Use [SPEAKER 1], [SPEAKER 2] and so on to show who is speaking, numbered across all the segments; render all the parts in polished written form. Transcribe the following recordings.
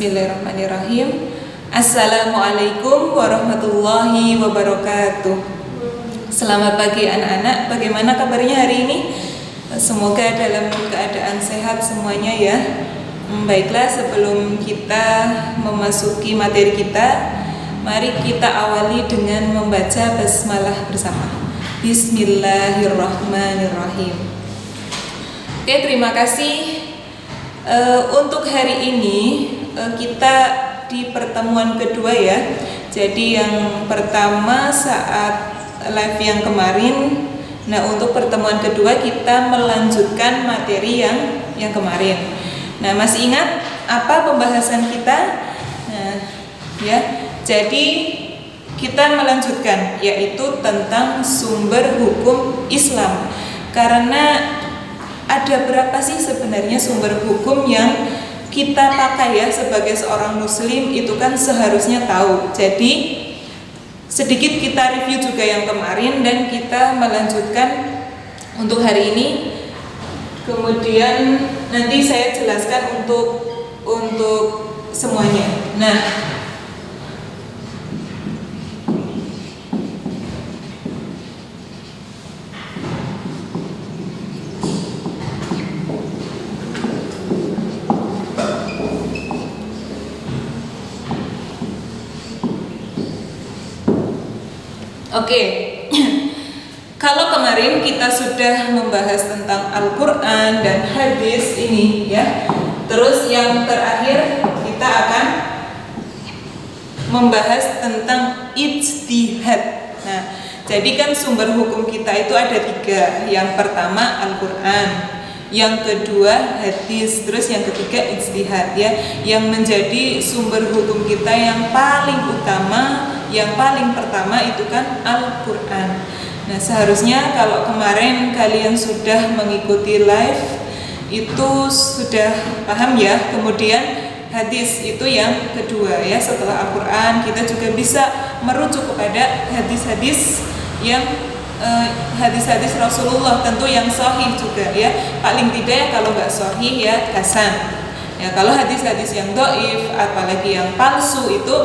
[SPEAKER 1] Bismillahirrahmanirrahim. Assalamualaikum warahmatullahi wabarakatuh. Selamat pagi anak-anak. Bagaimana kabarnya hari ini? Semoga dalam keadaan sehat semuanya ya. Baiklah, sebelum kita memasuki materi kita, mari kita awali dengan membaca basmalah bersama. Bismillahirrahmanirrahim. Oke, terima kasih. Untuk hari ini kita di pertemuan kedua ya. Jadi yang pertama saat live yang kemarin. Nah, untuk pertemuan kedua kita melanjutkan materi yang kemarin. Nah, masih ingat apa pembahasan kita? Nah, ya. Jadi kita melanjutkan yaitu tentang sumber hukum Islam. Karena ada berapa sih sebenarnya sumber hukum yang kita pakai ya sebagai seorang muslim, itu kan seharusnya tahu. Jadi sedikit kita review juga yang kemarin dan kita melanjutkan untuk hari ini. Kemudian nanti saya jelaskan untuk semuanya. Nah, oke, kalau kemarin kita sudah membahas tentang Al-Quran dan hadis ini ya. Terus yang terakhir kita akan membahas tentang ijtihad. Nah, jadi kan sumber hukum kita itu ada 3. Yang pertama Al-Quran, yang kedua hadis, terus yang ketiga ijtihad ya. Yang menjadi sumber hukum kita yang paling utama, yang paling pertama itu kan Al-Quran. Nah, seharusnya kalau kemarin kalian sudah mengikuti live itu sudah paham ya. Kemudian hadis itu yang kedua ya. Setelah Al-Quran kita juga bisa merujuk kepada hadis-hadis yang hadis-hadis Rasulullah, tentu yang sahih juga ya. Paling tidak ya, kalau nggak sahih ya hasan. Ya, kalau hadis-hadis yang dhaif apalagi yang palsu itu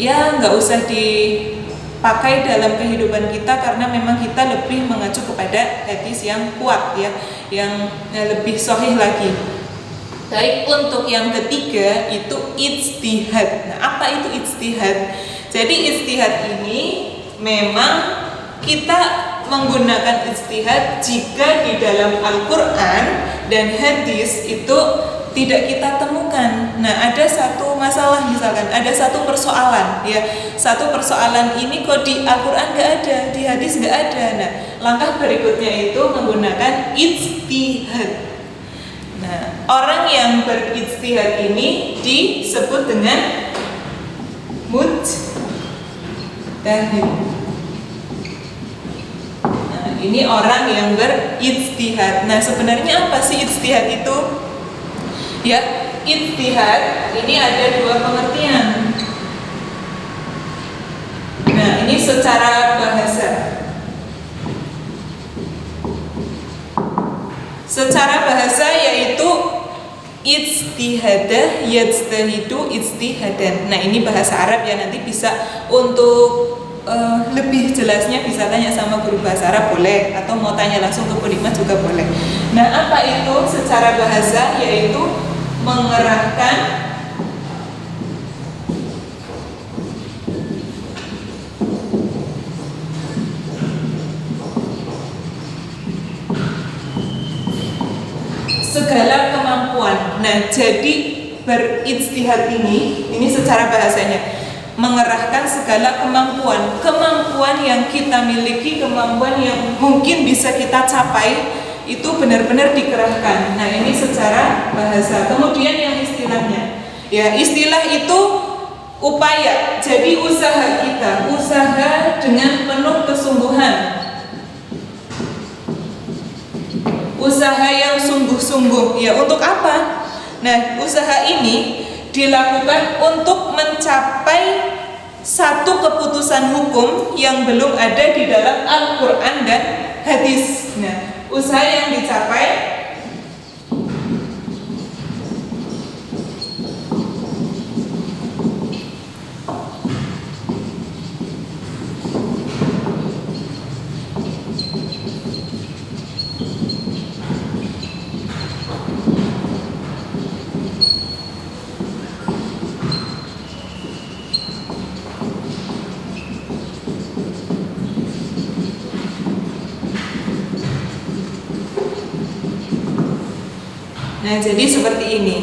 [SPEAKER 1] nggak usah dipakai dalam kehidupan kita, karena memang kita lebih mengacu kepada hadis yang kuat ya, yang lebih sahih lagi. Baik, untuk yang ketiga itu ijtihad. Nah, apa itu ijtihad? Jadi ijtihad ini memang kita menggunakan ijtihad jika di dalam Al-Quran dan hadis itu tidak kita temukan. Nah, ada satu masalah, misalkan ada satu persoalan ya. Satu persoalan ini kok di Al-Quran nggak ada, di hadis nggak ada. Nah, langkah berikutnya itu menggunakan ijtihad. Nah, orang yang berijtihad ini disebut dengan mujtahid. Nah, ini orang yang berijtihad. Nah, sebenarnya apa sih ijtihad itu? Ya, ijtihad ini ada 2 pengertian. Nah, ini secara bahasa. Secara bahasa yaitu ijtihadah yajtahidu ijtihadan. Nah, ini bahasa Arab ya, nanti bisa untuk lebih jelasnya bisa tanya sama guru bahasa Arab boleh, atau mau tanya langsung ke Bunikmat juga boleh. Nah, apa itu secara bahasa? Yaitu mengerahkan segala kemampuan. Nah, jadi berijtihad ini secara bahasanya mengerahkan segala kemampuan yang kita miliki, kemampuan yang mungkin bisa kita capai, itu benar-benar dikerahkan. Nah, ini secara bahasa. Kemudian yang istilahnya, ya istilah itu upaya. Jadi usaha kita, usaha dengan penuh kesungguhan, usaha yang sungguh-sungguh. Ya, untuk apa? Nah, usaha ini dilakukan untuk mencapai satu keputusan hukum yang belum ada di dalam Al-Quran dan hadis. Nah, usaha yang dicapai Nah, jadi seperti ini.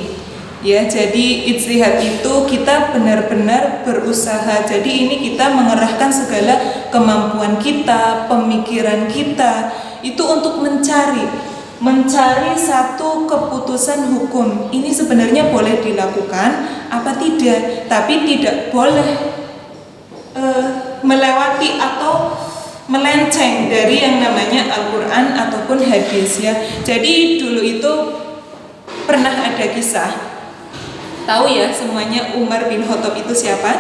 [SPEAKER 1] Ya, jadi ijtihad itu kita benar-benar berusaha. Jadi ini kita mengerahkan segala kemampuan kita, pemikiran kita itu untuk mencari satu keputusan hukum. Ini sebenarnya boleh dilakukan apa tidak, tapi tidak boleh melewati atau melenceng dari yang namanya Al-Quran ataupun hadis ya. Jadi dulu itu pernah ada kisah. Tahu ya semuanya Umar bin Khattab itu siapa?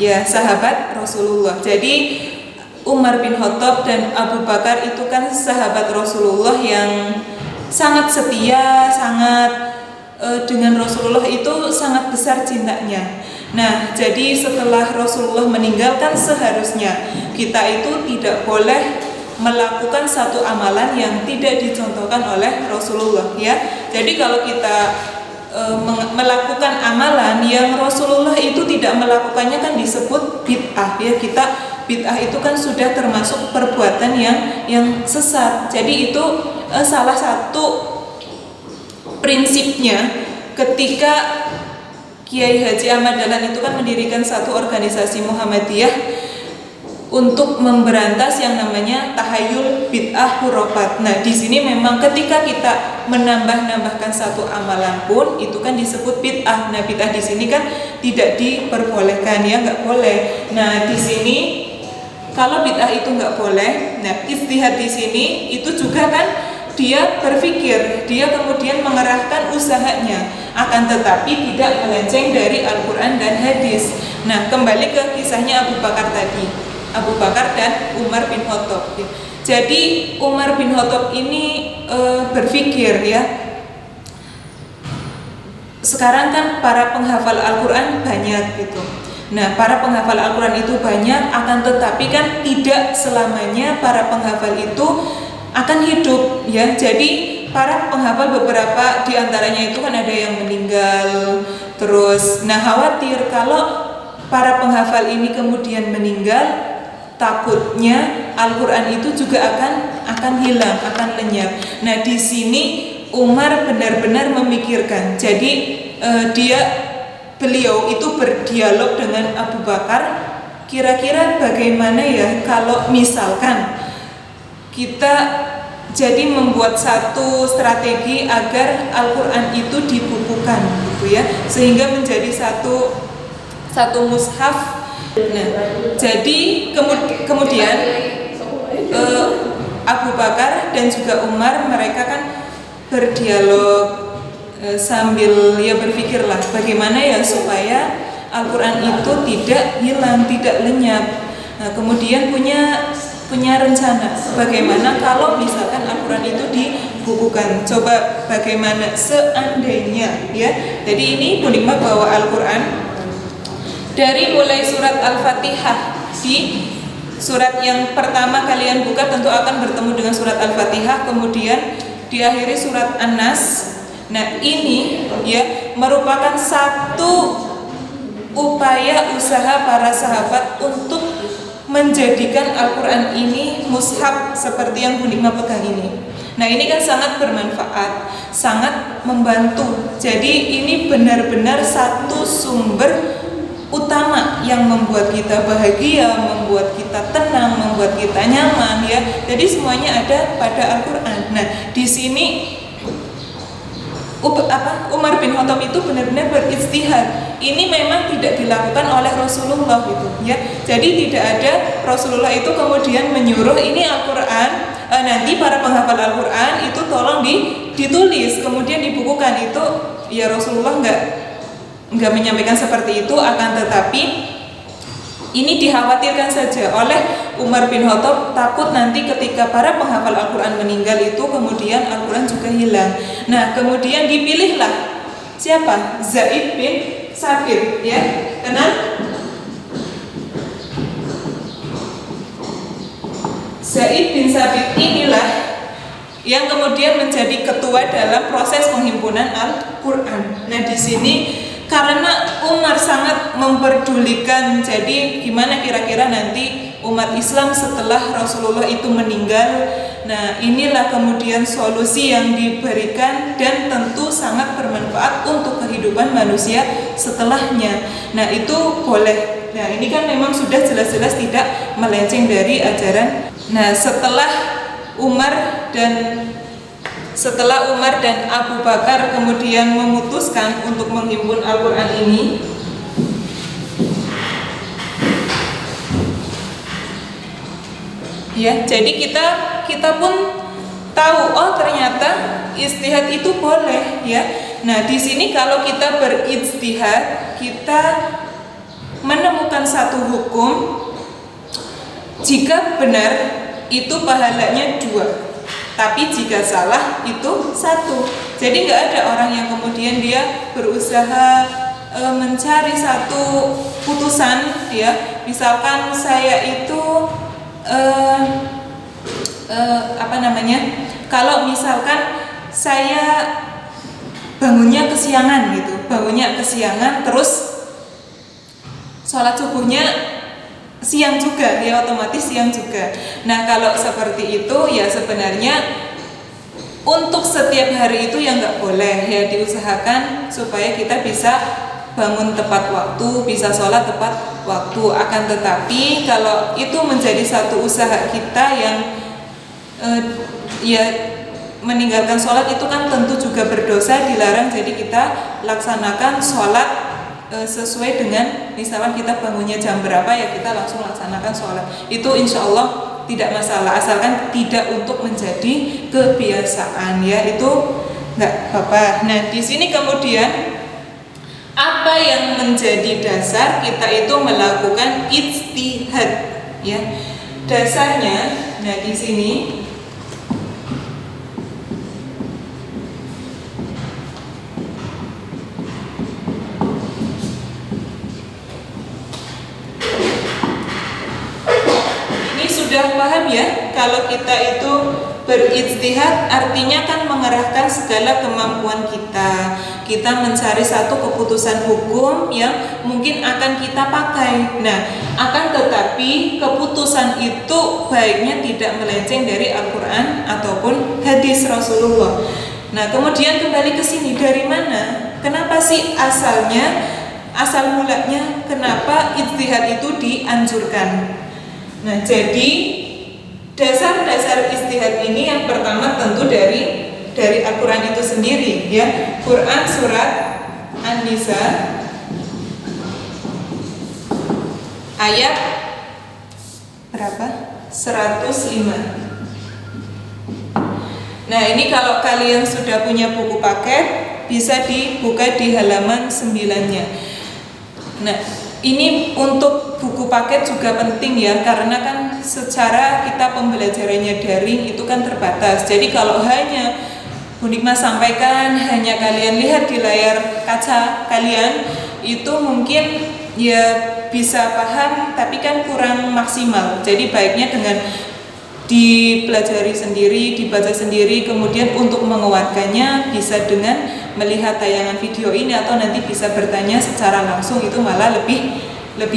[SPEAKER 1] Ya, sahabat Rasulullah. Jadi Umar bin Khattab dan Abu Bakar itu kan sahabat Rasulullah yang sangat setia, sangat dengan Rasulullah itu sangat besar cintanya. Nah, jadi setelah Rasulullah meninggal kan seharusnya kita itu tidak boleh melakukan satu amalan yang tidak dicontohkan oleh Rasulullah ya. Jadi kalau kita melakukan amalan yang Rasulullah itu tidak melakukannya kan disebut bid'ah ya. Kita bid'ah itu kan sudah termasuk perbuatan yang sesat. Jadi itu salah satu prinsipnya ketika Kiai Haji Ahmad Dahlan itu kan mendirikan satu organisasi Muhammadiyah untuk memberantas yang namanya tahayul bid'ah hurafat. Nah, di sini memang ketika kita menambahkan satu amalan pun itu kan disebut bid'ah. Nah, bid'ah di sini kan tidak diperbolehkan ya, nggak boleh. Nah, di sini kalau bid'ah itu nggak boleh. Nah, ijtihad di sini itu juga kan dia berpikir, dia kemudian mengerahkan usahanya, akan tetapi tidak melenceng dari Al-Quran dan hadis. Nah, kembali ke kisahnya Abu Bakar tadi. Abu Bakar dan Umar bin Khattab. Jadi Umar bin Khattab ini berpikir ya, sekarang kan para penghafal Al-Quran banyak gitu. Nah, para penghafal Al-Quran itu banyak, akan tetapi kan tidak selamanya para penghafal itu akan hidup ya. Jadi para penghafal beberapa diantaranya itu kan ada yang meninggal. Terus, nah khawatir kalau para penghafal ini kemudian meninggal, takutnya Al-Quran itu juga akan hilang, akan lenyap. Nah, di sini Umar benar-benar memikirkan. Jadi beliau itu berdialog dengan Abu Bakar. Kira-kira bagaimana ya kalau misalkan kita jadi membuat satu strategi agar Al-Quran itu dibukukan, gitu ya, sehingga menjadi satu mushaf. Nah, jadi kemudian Abu Bakar dan juga Umar mereka kan berdialog sambil ya berpikirlah bagaimana ya supaya Al-Quran itu tidak hilang, tidak lenyap. Nah, kemudian punya rencana bagaimana kalau misalkan Al-Quran itu dibukukan. Coba bagaimana seandainya ya. Jadi ini Bu Nikmat bawa Al-Quran dari mulai surat Al-Fatihah. Di surat yang pertama kalian buka tentu akan bertemu dengan surat Al-Fatihah, kemudian diakhiri surat An-Nas. Nah, ini ya merupakan satu upaya usaha para sahabat untuk menjadikan Al-Quran ini mushaf seperti yang Bu Nikmat pegang ini. Nah, ini kan sangat bermanfaat, sangat membantu. Jadi ini benar-benar satu sumber utama yang membuat kita bahagia, membuat kita tenang, membuat kita nyaman ya. Jadi semuanya ada pada Al-Quran. Nah, di sini Umar bin Khattab itu benar-benar berijtihad. Ini memang tidak dilakukan oleh Rasulullah gitu ya. Jadi tidak ada Rasulullah itu kemudian menyuruh ini Al-Quran, nanti para penghafal Al-Quran itu tolong ditulis kemudian dibukukan. Itu ya Rasulullah enggak menyampaikan seperti itu, akan tetapi ini dikhawatirkan saja oleh Umar bin Khattab, takut nanti ketika para penghafal Al-Quran meninggal itu kemudian Al-Quran juga hilang. Nah, kemudian dipilihlah siapa? Zaid bin Sabit ya. Kenal? Zaid bin Sabit inilah yang kemudian menjadi ketua dalam proses penghimpunan Al-Quran. Nah, di sini karena Umar sangat memperdulikan, jadi gimana kira-kira nanti umat Islam setelah Rasulullah itu meninggal, Nah, inilah kemudian solusi yang diberikan dan tentu sangat bermanfaat untuk kehidupan manusia setelahnya. Nah, itu boleh. Nah, ini kan memang sudah jelas-jelas tidak melenceng dari ajaran. Nah, setelah Umar dan Abu Bakar kemudian memutuskan untuk menghimpun Al-Quran ini, ya, jadi kita pun tahu, oh ternyata ijtihad itu boleh, ya. Nah, di sini kalau kita berijtihad, kita menemukan satu hukum, jika benar itu pahalanya 2. Tapi jika salah itu 1. Jadi nggak ada orang yang kemudian dia berusaha mencari satu putusan, ya. Misalkan saya itu kalau misalkan saya bangunnya kesiangan terus sholat subuhnya siang juga, ya otomatis siang juga. Nah, kalau seperti itu ya sebenarnya untuk setiap hari itu ya nggak boleh, ya diusahakan supaya kita bisa bangun tepat waktu, bisa sholat tepat waktu. Akan tetapi kalau itu menjadi satu usaha kita yang ya meninggalkan sholat itu kan tentu juga berdosa, dilarang. Jadi kita laksanakan sholat sesuai dengan misalnya kita bangunnya jam berapa, ya kita langsung laksanakan sholat. Itu insya Allah tidak masalah, asalkan tidak untuk menjadi kebiasaan, ya itu nggak apa-apa. Nah, di sini kemudian apa yang menjadi dasar kita itu melakukan ijtihad, ya dasarnya. Nah, di sini sudah paham ya, kalau kita itu berijtihad artinya kan mengerahkan segala kemampuan kita mencari satu keputusan hukum yang mungkin akan kita pakai. Nah, akan tetapi keputusan itu baiknya tidak melenceng dari Al-Quran ataupun hadis Rasulullah. Nah, kemudian kembali ke sini, dari mana? Kenapa sih asal mulanya kenapa ijtihad itu dianjurkan? Nah, jadi dasar-dasar ijtihad ini yang pertama tentu dari Al-Quran itu sendiri, ya. Quran surat An-Nisa ayat berapa? 105. Nah, ini kalau kalian sudah punya buku paket bisa dibuka di halaman 9-nya. Nah, ini untuk buku paket juga penting ya, karena kan secara kita pembelajarannya daring itu kan terbatas. Jadi kalau hanya Bu Nikma sampaikan, hanya kalian lihat di layar kaca kalian, itu mungkin ya bisa paham tapi kan kurang maksimal. Jadi baiknya dengan dipelajari sendiri, dibaca sendiri, kemudian untuk menguatkannya bisa dengan melihat tayangan video ini atau nanti bisa bertanya secara langsung, itu malah lebih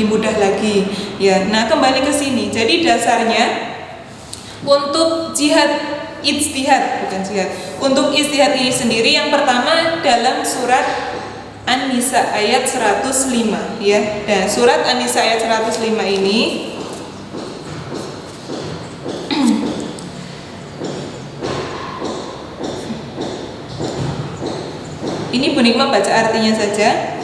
[SPEAKER 1] mudah lagi ya. Nah, kembali ke sini. Jadi dasarnya untuk untuk ijtihad ini sendiri yang pertama dalam surat An-Nisa ayat 105 ya. Dan surat An-Nisa ayat 105 ini ini Bu Nikma baca artinya saja.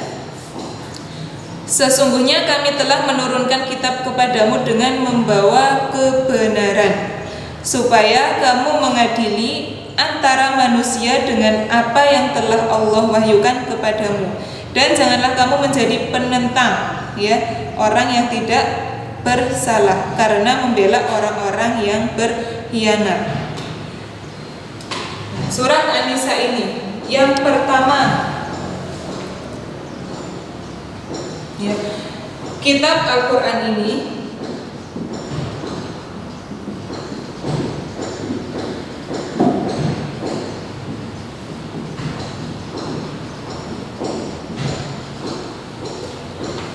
[SPEAKER 1] Sesungguhnya kami telah menurunkan kitab kepadamu dengan membawa kebenaran, supaya kamu mengadili antara manusia dengan apa yang telah Allah wahyukan kepadamu. Dan janganlah kamu menjadi penentang ya orang yang tidak bersalah karena membela orang-orang yang berkhianat. Surat An-Nisa ini yang pertama ya, kitab Al-Quran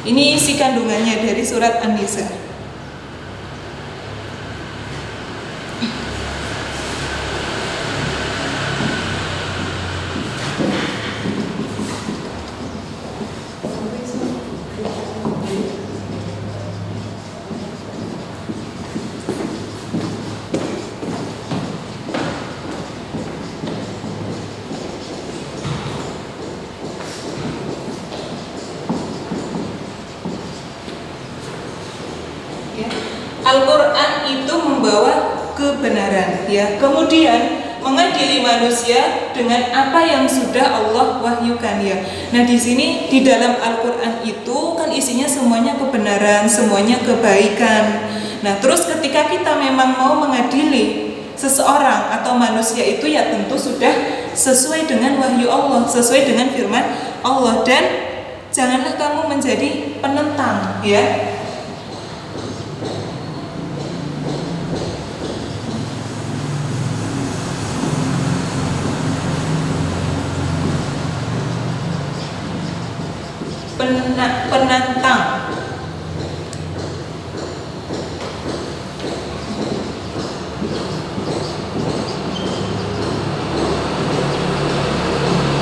[SPEAKER 1] ini isi kandungannya dari surat An-Nisa. membawa kebenaran ya. Kemudian mengadili manusia dengan apa yang sudah Allah wahyukan ya. Nah, di sini di dalam Al-Qur'an itu kan isinya semuanya kebenaran, semuanya kebaikan. Nah, terus ketika kita memang mau mengadili seseorang atau manusia itu ya tentu sudah sesuai dengan wahyu Allah, sesuai dengan firman Allah, dan janganlah kamu menjadi penentang ya. Penantang.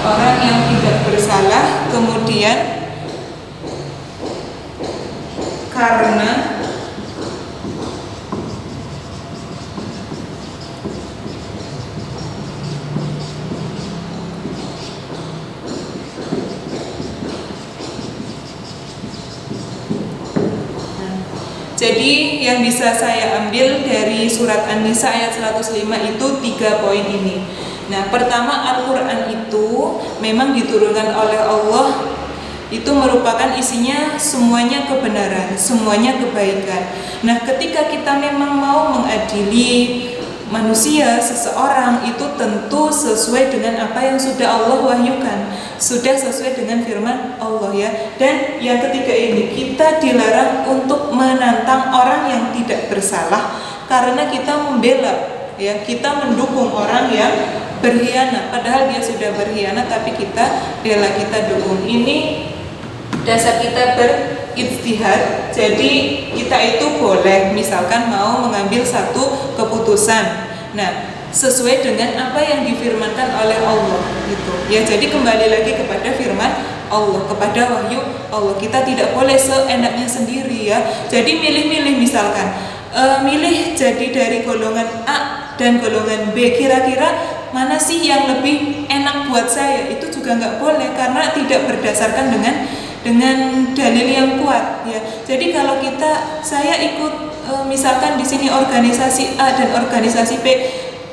[SPEAKER 1] Orang yang tidak bersalah kemudian karena jadi yang bisa saya ambil dari surat An-Nisa ayat 105 itu 3 poin ini. Nah, pertama, Al-Qur'an itu memang diturunkan oleh Allah, itu merupakan isinya semuanya kebenaran, semuanya kebaikan. Nah, ketika kita memang mau mengadili manusia, seseorang, itu tentu sesuai dengan apa yang sudah Allah wahyukan, sudah sesuai dengan firman Allah ya. Dan yang ketiga ini, kita dilarang untuk menantang orang yang tidak bersalah karena kita membela ya, kita mendukung orang yang berkhianat, padahal dia sudah berkhianat tapi kita bela, kita dukung. Ini dasar kita berijtihad. Jadi kita itu boleh misalkan mau mengambil satu keputusan, nah sesuai dengan apa yang difirmankan oleh Allah gitu ya. Jadi kembali lagi kepada firman Allah, kepada wahyu Allah. Kita tidak boleh seenaknya sendiri ya. Jadi milih-milih, misalkan milih jadi dari golongan A dan golongan B, kira-kira mana sih yang lebih enak buat saya, itu juga nggak boleh karena tidak berdasarkan dengan dalil yang kuat ya. Jadi kalau saya ikut misalkan di sini organisasi A dan organisasi B,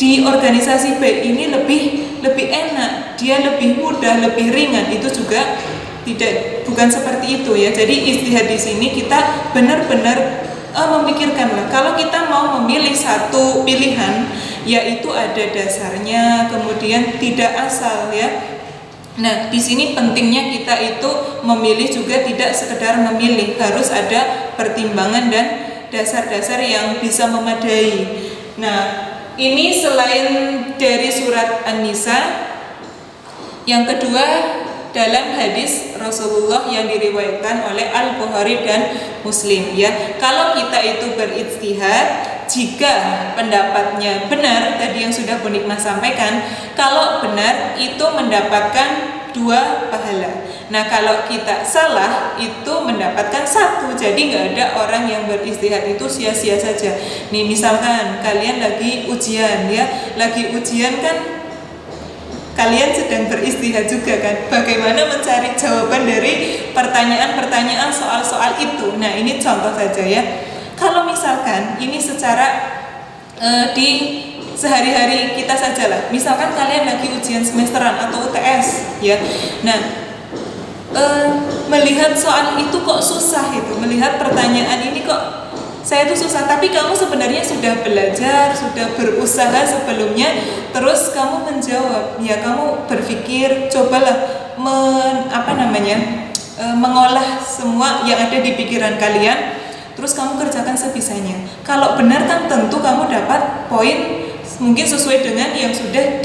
[SPEAKER 1] di organisasi B ini lebih enak, dia lebih mudah, lebih ringan, itu juga bukan seperti itu ya. Jadi ijtihad di sini kita benar-benar memikirkanlah, kalau kita mau memilih satu pilihan, yaitu ada dasarnya, kemudian tidak asal ya. Nah, di sini pentingnya kita itu memilih juga tidak sekedar memilih, harus ada pertimbangan dan dasar-dasar yang bisa memadai. Nah, ini selain dari surat An-Nisa, yang kedua dalam hadis Rasulullah yang diriwayatkan oleh Al-Bukhari dan Muslim ya. Kalau kita itu berijtihad, jika pendapatnya benar, tadi yang sudah Bu Nikmah sampaikan, kalau benar itu mendapatkan 2 pahala. Nah, kalau kita salah itu mendapatkan 1. Jadi nggak ada orang yang berijtihad itu sia-sia saja. Nih misalkan kalian lagi ujian ya, lagi ujian kan kalian sedang berijtihad juga kan, bagaimana mencari jawaban dari pertanyaan-pertanyaan soal-soal itu. Nah, ini contoh saja ya. Kalau misalkan ini secara di sehari-hari kita sajalah, misalkan kalian lagi ujian semesteran atau UTS ya. Nah, melihat soal itu kok susah, itu melihat pertanyaan ini kok saya itu susah, tapi kamu sebenarnya sudah belajar, sudah berusaha sebelumnya, terus kamu menjawab ya, kamu berpikir, cobalah mengolah semua yang ada di pikiran kalian, terus kamu kerjakan sebisanya. Kalau benar kan tentu kamu dapat poin mungkin sesuai dengan yang sudah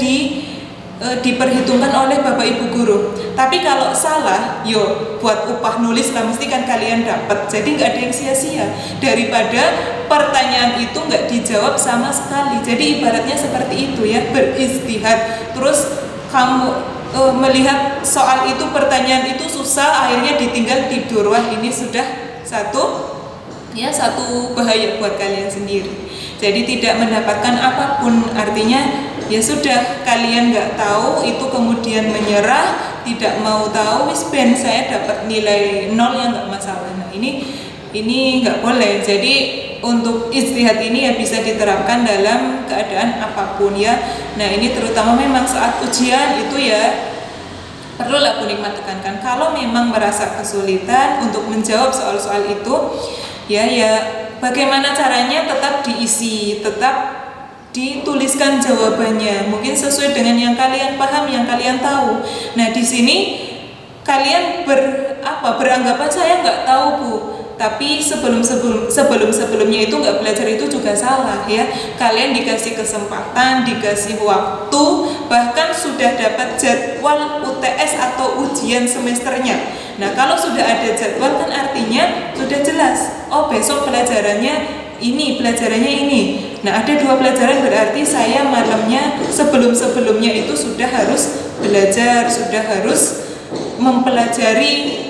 [SPEAKER 1] diperhitungkan oleh Bapak Ibu guru. Tapi kalau salah, yo buat upah nulis lah, mesti kan kalian dapat. Jadi nggak ada yang sia-sia, daripada pertanyaan itu nggak dijawab sama sekali. Jadi ibaratnya seperti itu ya, berijtihad. Terus kamu melihat soal itu, pertanyaan itu susah, akhirnya ditinggal tidur. Wah, ini sudah satu bahaya buat kalian sendiri. Jadi tidak mendapatkan apapun, artinya ya sudah, kalian nggak tahu itu kemudian menyerah, tidak mau tahu, wis ben saya dapat nilai 0 ya nggak masalah. Nah, ini nggak boleh. Jadi untuk ijtihad ini ya bisa diterapkan dalam keadaan apapun ya. Nah ini terutama memang saat ujian itu ya perlulah Bu Nikmat tekankan, kalau memang merasa kesulitan untuk menjawab soal-soal itu ya bagaimana caranya tetap diisi, tetap dituliskan jawabannya, mungkin sesuai dengan yang kalian paham, yang kalian tahu. Nah di sini kalian beranggapan saya nggak tahu Bu, tapi sebelumnya itu nggak belajar itu juga salah ya. Kalian dikasih kesempatan, dikasih waktu, bahkan sudah dapat jadwal UTS atau ujian semesternya. Nah kalau sudah ada jadwal kan artinya sudah jelas, oh besok pelajarannya ini. Nah ada 2 pelajaran, berarti saya malamnya sebelumnya itu sudah harus belajar, sudah harus mempelajari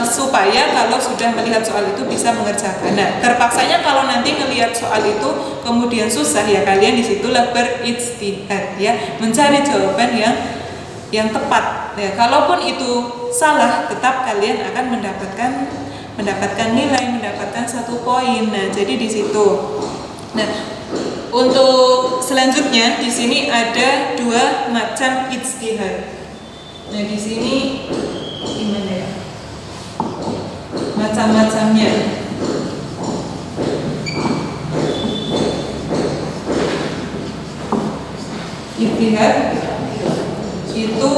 [SPEAKER 1] supaya kalau sudah melihat soal itu bisa mengerjakan. Nah terpaksanya kalau nanti melihat soal itu kemudian susah ya, kalian disitulah berijtihad ya, mencari jawaban yang tepat ya. Kalaupun itu salah, tetap kalian akan mendapatkan nilai, mendapatkan 1 poin. Nah jadi di situ. Nah untuk selanjutnya di sini ada 2 macam ijtihad. Nah di sini gimana ya macam-macamnya. Ijtihad itu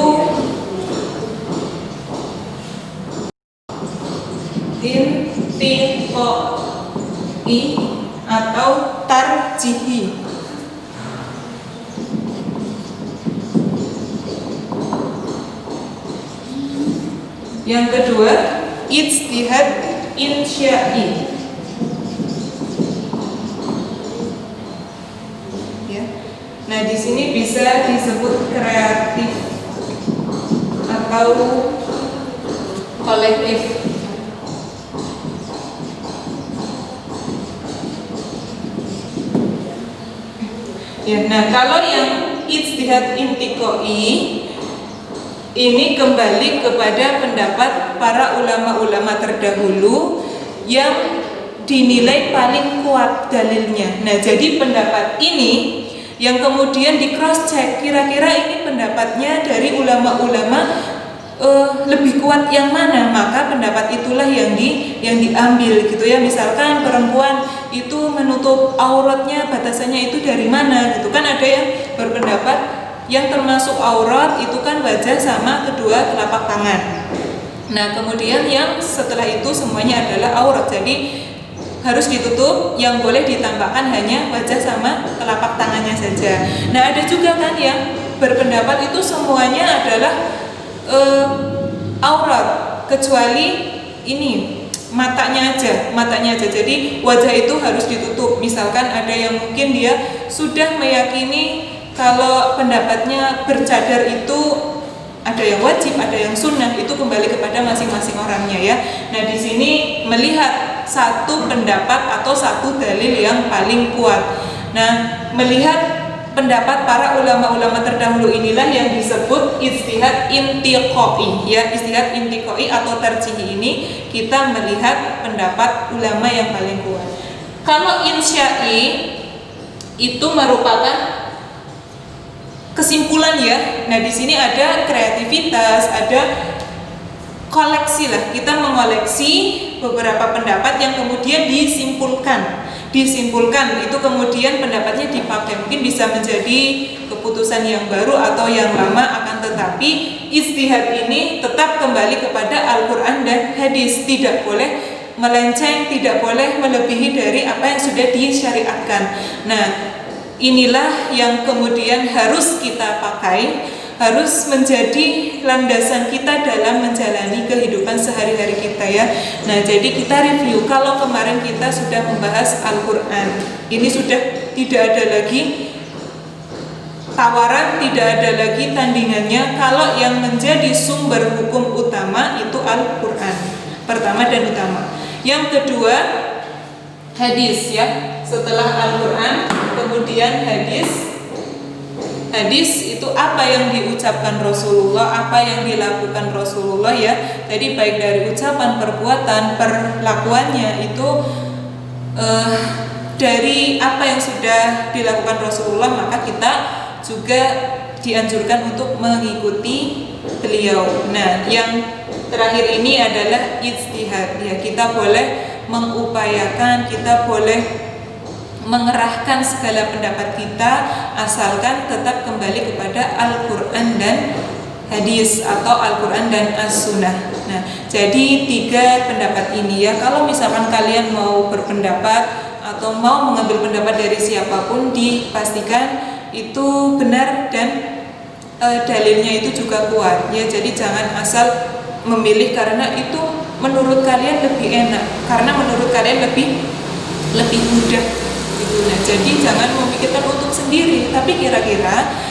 [SPEAKER 1] intiqai atau tarjihi. Yang kedua ijtihad insya'i ya. Nah di sini bisa disebut kreatif atau kolektif ya. Nah kalau yang ijtihad intiqai ini kembali kepada pendapat para ulama-ulama terdahulu yang dinilai paling kuat dalilnya. Nah jadi pendapat ini yang kemudian di cross check, kira-kira ini pendapatnya dari ulama-ulama lebih kuat yang mana, maka pendapat itulah yang diambil gitu ya. Misalkan perempuan itu menutup auratnya, batasannya itu dari mana gitu kan, ada yang berpendapat yang termasuk aurat itu kan wajah sama kedua telapak tangan. Nah kemudian yang setelah itu semuanya adalah aurat, jadi harus ditutup, yang boleh ditambahkan hanya wajah sama telapak tangannya saja. Nah ada juga kan yang berpendapat itu semuanya adalah aurat kecuali ini matanya aja. Jadi wajah itu harus ditutup. Misalkan ada yang mungkin dia sudah meyakini kalau pendapatnya bercadar itu ada yang wajib, ada yang sunnah, itu kembali kepada masing-masing orangnya ya. Nah di sini melihat satu pendapat atau satu dalil yang paling kuat. Nah melihat pendapat para ulama-ulama terdahulu inilah yang disebut ijtihad intiqai ya. Ijtihad intiqai atau tarjihi ini kita melihat pendapat ulama yang paling kuat. Kalau insya'i itu merupakan kesimpulan ya. Nah di sini ada kreativitas, ada koleksi lah. Kita mengoleksi beberapa pendapat yang kemudian disimpulkan itu kemudian pendapatnya dipakai, mungkin bisa menjadi keputusan yang baru atau yang lama, akan tetapi ijtihad ini tetap kembali kepada Al-Quran dan hadis, tidak boleh melenceng, tidak boleh melebihi dari apa yang sudah disyariatkan. Nah inilah yang kemudian harus kita pakai, harus menjadi landasan kita dalam menjalani kehidupan sehari-hari kita ya. Nah jadi kita review, kalau kemarin kita sudah membahas Al-Quran, ini sudah tidak ada lagi tawaran, tidak ada lagi tandingannya. Kalau yang menjadi sumber hukum utama itu Al-Quran, pertama dan utama. Yang kedua hadis ya, setelah Al-Quran kemudian hadis. Hadis itu apa yang diucapkan Rasulullah, apa yang dilakukan Rasulullah ya. Jadi baik dari ucapan, perbuatan, perlakuannya itu eh, dari apa yang sudah dilakukan Rasulullah, maka kita juga dianjurkan untuk mengikuti beliau. Nah, yang terakhir ini adalah ijtihad. Ya, kita boleh mengupayakan, kita boleh mengerahkan segala pendapat kita, asalkan tetap kembali kepada Al-Quran dan hadis atau Al-Quran dan As-Sunnah. Nah, jadi 3 pendapat ini ya. Kalau misalkan kalian mau berpendapat atau mau mengambil pendapat dari siapapun, dipastikan itu benar dan dalilnya itu juga kuat ya. Jadi jangan asal memilih karena itu menurut kalian lebih enak, karena menurut kalian lebih mudah gitu. Nah, jadi jangan memikirkan untuk sendiri, tapi kira-kira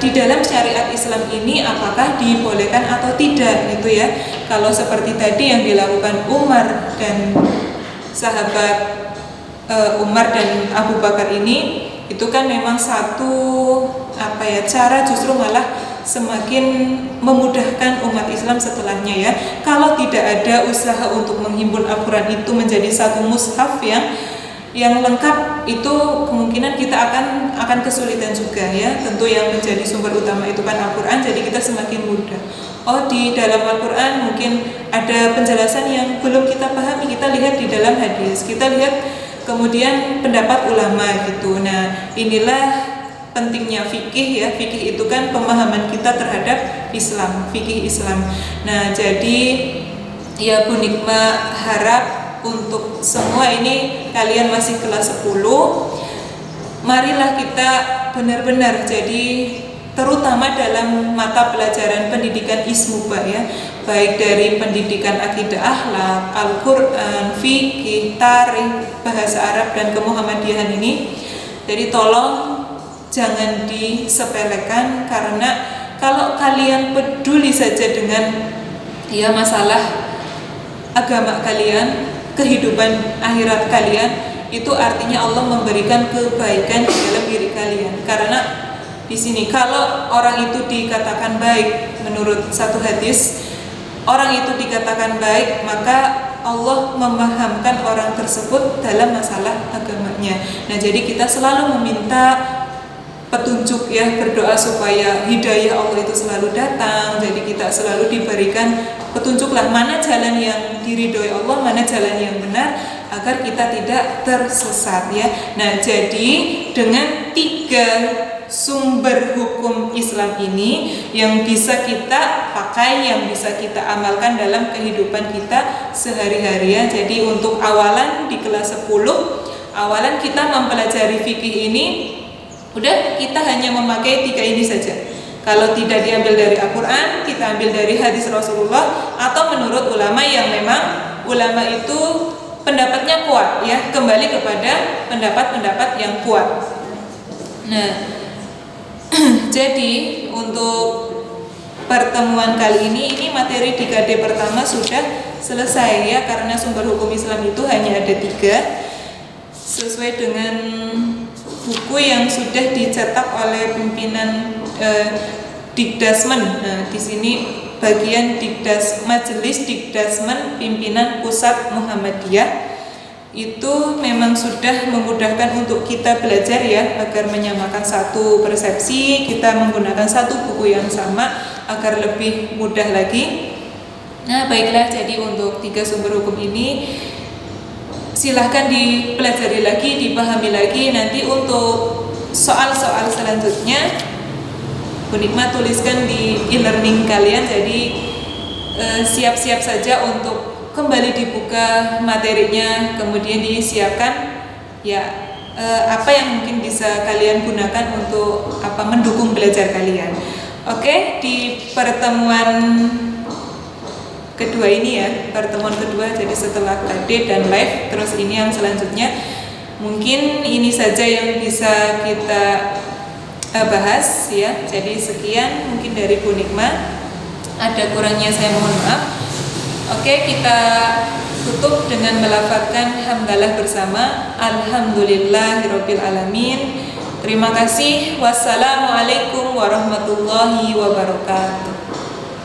[SPEAKER 1] di dalam syariat Islam ini apakah dibolehkan atau tidak gitu ya. Kalau seperti tadi yang dilakukan Umar dan sahabat Umar dan Abu Bakar ini, itu kan memang satu cara justru malah semakin memudahkan umat Islam setelahnya ya. Kalau tidak ada usaha untuk menghimpun Al-Quran itu menjadi satu mushaf yang lengkap, itu kemungkinan kita akan kesulitan juga ya. Tentu yang menjadi sumber utama itu kan Al-Quran, jadi kita semakin mudah. Oh, di dalam Al-Quran mungkin ada penjelasan yang belum kita pahami, kita lihat di dalam hadis, kita lihat kemudian pendapat ulama gitu. Nah, inilah pentingnya fikih ya. Fikih itu kan pemahaman kita terhadap Islam, fikih Islam. Nah, jadi ya Bu Nikma harap untuk semua ini kalian masih kelas 10, marilah kita benar-benar jadi terutama dalam mata pelajaran pendidikan Ismuba ya, baik dari pendidikan akidah akhlak, Al-Quran, fikih, tarikh, bahasa Arab dan kemuhammadiyahan ini. Jadi tolong jangan disepelekan, karena kalau kalian peduli saja dengan ya masalah agama kalian, kehidupan akhirat kalian, itu artinya Allah memberikan kebaikan di dalam diri kalian. Karena di sini kalau orang itu dikatakan baik menurut satu hadis, orang itu dikatakan baik, maka Allah memahamkan orang tersebut dalam masalah agamanya. Nah, jadi kita selalu meminta petunjuk ya, berdoa supaya hidayah Allah itu selalu datang. Jadi kita selalu diberikan petunjuklah mana jalan yang diridhoi Allah, mana jalan yang benar, agar kita tidak tersesat ya. Nah, jadi dengan 3 sumber hukum Islam ini yang bisa kita pakai, yang bisa kita amalkan dalam kehidupan kita sehari-hari ya. Jadi untuk awalan di kelas 10, awalan kita mempelajari fikih ini, udah kita hanya memakai 3 ini saja. Kalau tidak diambil dari Al-Quran, kita ambil dari hadis Rasulullah, atau menurut ulama yang memang ulama itu pendapatnya kuat ya, kembali kepada pendapat-pendapat yang kuat. Nah, jadi untuk pertemuan kali ini materi di KD pertama sudah selesai ya, karena sumber hukum Islam itu hanya ada 3 sesuai dengan buku yang sudah dicetak oleh pimpinan Dikdasmen. Nah, di sini bagian Majelis Dikdasmen Pimpinan Pusat Muhammadiyah itu memang sudah memudahkan untuk kita belajar ya, agar menyamakan satu persepsi, kita menggunakan satu buku yang sama agar lebih mudah lagi. Nah, baiklah, jadi untuk 3 sumber hukum ini silahkan dipelajari lagi, dipahami lagi. Nanti untuk soal-soal selanjutnya Bu Nikma tuliskan di e-learning kalian, jadi siap-siap saja untuk kembali dibuka materinya, kemudian disiapkan ya apa yang mungkin bisa kalian gunakan untuk mendukung belajar kalian. Oke, di pertemuan kedua ini ya, pertemuan kedua, jadi setelah KD dan live, terus ini yang selanjutnya, mungkin ini saja yang bisa kita bahas ya. Jadi sekian mungkin dari Bu Nikma, ada kurangnya saya mohon maaf. Oke, kita tutup dengan melafazkan hamdalah bersama. Alhamdulillahirabbil alamin. Terima kasih. Wassalamualaikum warahmatullahi wabarakatuh.